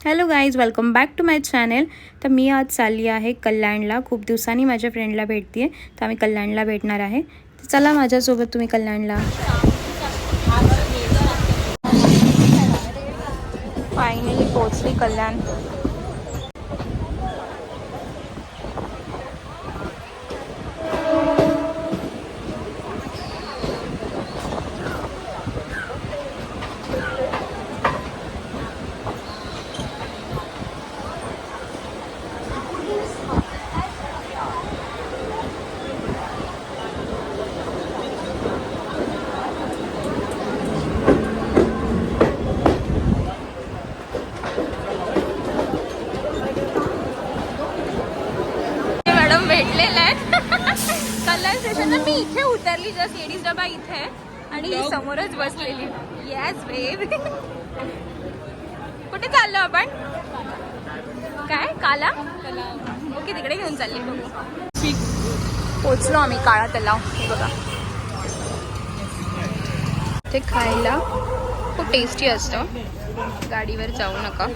Hello guys, welcome back to my channel. तर मी आज चालली आहे कल्याणला. खूप दिवसांनी माझ्या फ्रेंडला भेटते आहे, तर आम्ही कल्याणला भेटणार आहे. तर चला माझ्यासोबत तुम्ही कल्याणला. फायनली पोहोचली कल्याण. भेटलेला आहे कल्याण स्टेशनला. मी इथे उतरली, जस्ट लेडीज डबा इथे आहे आणि ही समोरच बसलेली. येस बेब. कुठे चाललो आपण? काय काला? ओके, तिकडे घेऊन चालली. बघू. पोचलो आम्ही काळा तलाव. हे बघा, ते खायला खूप टेस्टी असतं. गाडीवर जाऊ नका.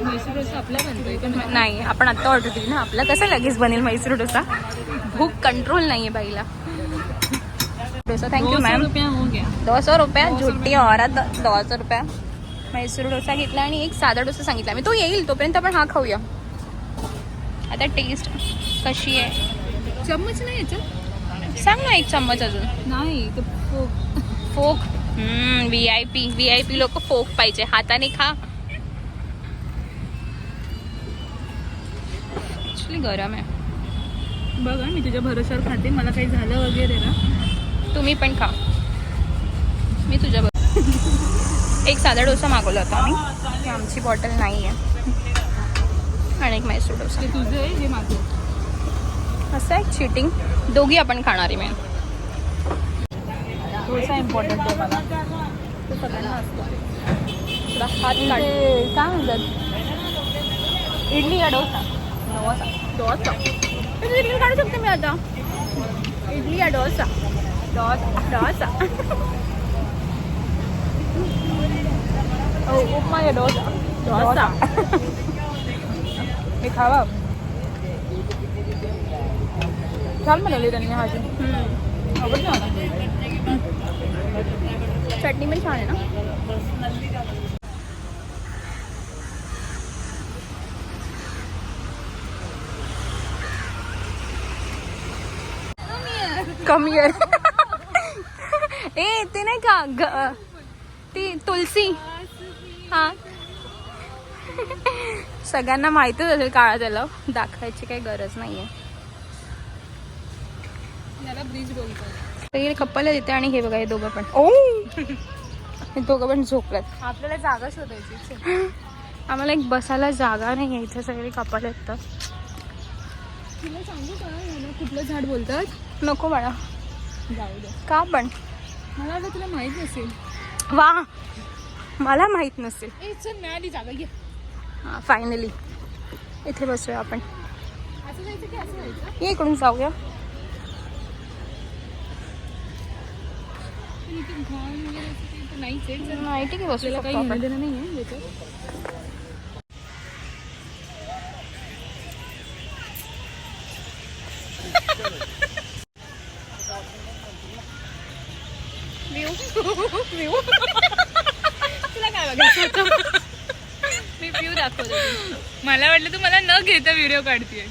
म्हैसूर डोसा आपला बनतोय का? नाही, आपण आता ऑर्डर केली ना. आपला कसं लगेच बनेल म्हैसूर डोसा? भूक कंट्रोल नाही आहे बाईला. Dosa thank you ma'am. 200 रुपया झुट्टी औरत. 200 रुपया म्हैसूर डोसा घेतला आणि एक साधा डोसा सांगितला मी. तो येईल तोपर्यंत आपण हा खाऊया. आता टेस्ट कशी आहे? चम्मच नाही याच्यात? सांग ना, एक चम्मच अजून. नाही ते फोक. VIP लोक फोक पाहिजे. हाताने खा. ॲक्च्युली गरम आहे. बघा, मी तुझ्या भरोश्यावर खाते. मला काही झालं वगैरे ना, तुम्ही पण खा. मी तुझ्या एक साधा डोसा मागवला होता आम्ही. की आमची बॉटल नाही आहे. आणि एक म्हैसूर डोसा. ते तुझं आहे, हे माझं. असं आहे चिटिंग. दोघी आपण खाणार आहे. मी डोसा इम्पॉर्टंट आहे मला. ते सगळ्यांना असतं. थोडा हात काढ. काय म्हणतात? इडली या डोसा? डोसा इडली काढू शकते मी आता. इडली या डोसा? डोसा. उपमा या डोसा? डोसा. हे खावा. छान बनवली त्यांनी भाजी. आवडली मला. चटणी पण छान आहे ना. कमी आहे. ए ते नाही का ती तुलसी. हा, सगळ्यांना माहितच असेल काळा तलाव. दाखवायची काही गरज नाहीये. याला ब्रिज बोलतात. सगळे कप्पल येते. आणि हे बघा, हे दोघं पण. हे दोघं पण झोपल्यात. आपल्याला जागा शोधायची. आम्हाला एक बसायला जागा नाही आहे. इथे सगळे कपाल येतात. तुला सांगू का याला कुठलं झाड बोलतात? नको बाळा, जाऊ दे. का पण? मला वाटलं तुला माहित नसेल. वा, मला माहित नसेल. चल, मिळाली जागा. घे. हां, फायनली इथे बसूया आपण. असं जायचं की असं जायचं? ये इकडून जाऊया. घाण वगैरे असं काही तर नाहीच आहे. नाही, ठीक आहे, बसूया. त्याला काही घेणं देणं नाही आहे याच्यात. तुला काय बघायचं? मी व्ह्यू दाखवते. मला वाटलं तू मला न घेता व्हिडिओ काढतीये.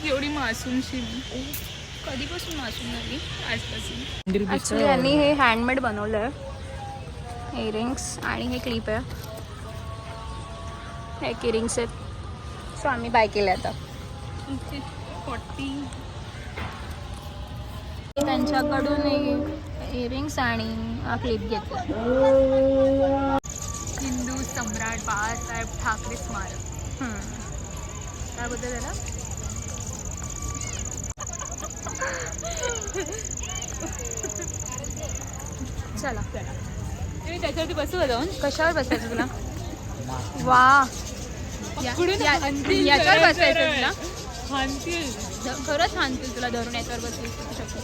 एवढी मासूमशी मी कधीपासून मासूम झाली? आजपासून. ॲक्च्युली यांनी हे हँडमेड बनवलं आहे. इयरिंग्स आणि हे क्लिप आहे. हे इयरिंग्स आहेत. सो आम्ही बाय केले आता. 40. त्यांच्याकडून इयरिंग्स आणि क्लिप घेतला. हिंदू सम्राट बाळासाहेब ठाकरे स्मारक. काय बोलतात त्याला? चला, तुम्ही त्याच्यावरती बसू जाऊन. कशावर बसायचं तुला? वा, याच्यावर बसायचं तुला? हानतील. खरंच हानतील तुला धरून. याच्यावर बसू शकतो.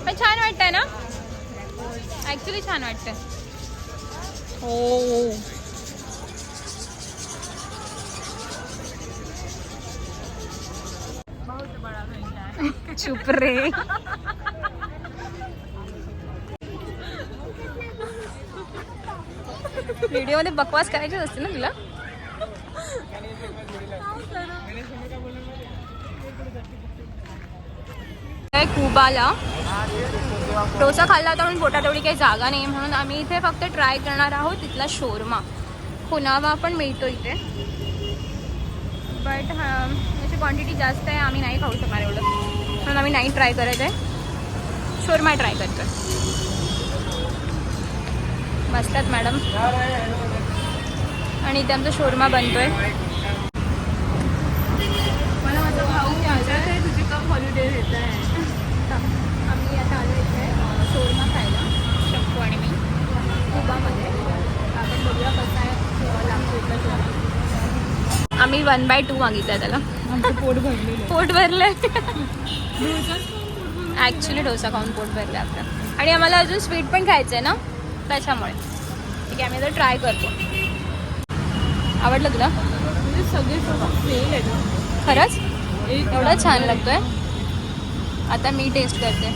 पण छान वाटतंय ना? ॲक्च्युली छान वाटतंय. हो. चुप रे. व्हिडिओ मध्ये बकवास करायचीच असते ना तुला. खूप आला डोसा खाल्ला होता पण पोटात एवढी काही जागा नाही म्हणून आम्ही इथे फक्त ट्राय करणार आहोत तिथला शोरमा. खुनावा पण मिळतो इथे बट याची क्वांटिटी जास्त आहे, आम्ही नाही खाऊ शकणार एवढं म्हणून आम्ही नाही ट्राय करत आहे. शोरमा ट्राय करतो. मस्त आहेत मॅडम. आणि इथे आमचा शोरमा बनतोय. मला माझं भाऊ तुझी कप हॉलिडे घेत आहे. आम्ही आता आलो इथे शोरमा खायला, शक्कू आणि मी कुबामध्ये. आपण बघूया कसं आहे लागतो इथला शोरमा. आम्ही 1/2 मागितलं त्याला. आमचं पोट भरलेलं. पोट भरलंय ॲक्च्युली डोसा खाऊन पोट भरलं आपलं. आणि आम्हाला अजून स्वीट पण खायचं आहे ना त्याच्यामुळे. ठीक आहे आम्ही आता ट्राय करतो. आवडलं तुला? म्हणजे सगळे फेल आहे खरंच एवढं छान लागतोय. आता मी टेस्ट करते.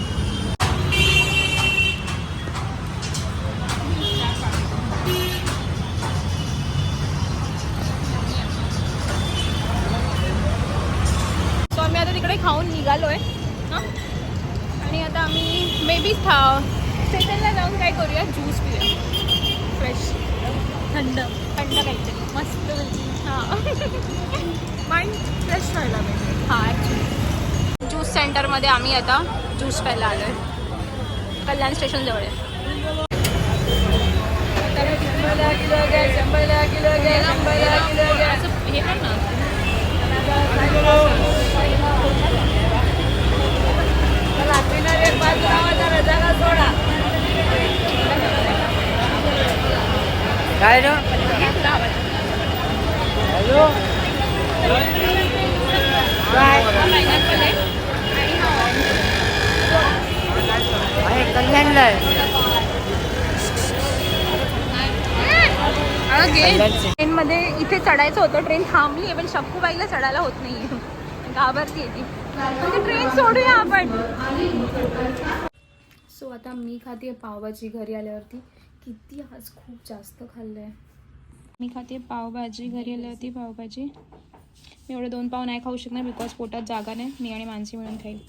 सो आम्ही आता तिकडे खाऊन निघालोय हां. आणि आता आम्ही मे बी स्टेशनला जाऊन काय करूया, ज्यूस पिऊया फ्रेश थंड थंड काहीतरी मस्त. हां माइंड फ्रेश व्हायला पाहिजे. हां ॲक्च्युली ज्यूस सेंटरमध्ये आम्ही आता ज्यूस प्यायला आलो आहे. कल्याण स्टेशन जवळ आहे. 100 किलो हे पण ना काय रे? हॅलो काय आहे कल्याणला ट्रेनमध्ये इथे चढायचं होतं. ट्रेन थांबली आहे पण शक्कूबाईला चढायला होत नाही आहे. घाबरती आहे ती. म्हणजे ट्रेन सोडूया आपण. सो आता मी खाते पावभाजी घरी आल्यावरती. किती आज खूप जास्त खाल्लं आहे. मी खाते पावभाजी घरी आल्यावरती. पावभाजी मी एवढे 2 पाव नाही खाऊ शकणार बिकॉज पोटात जागा नाही. मी आणि मानसी मिळून खाईल.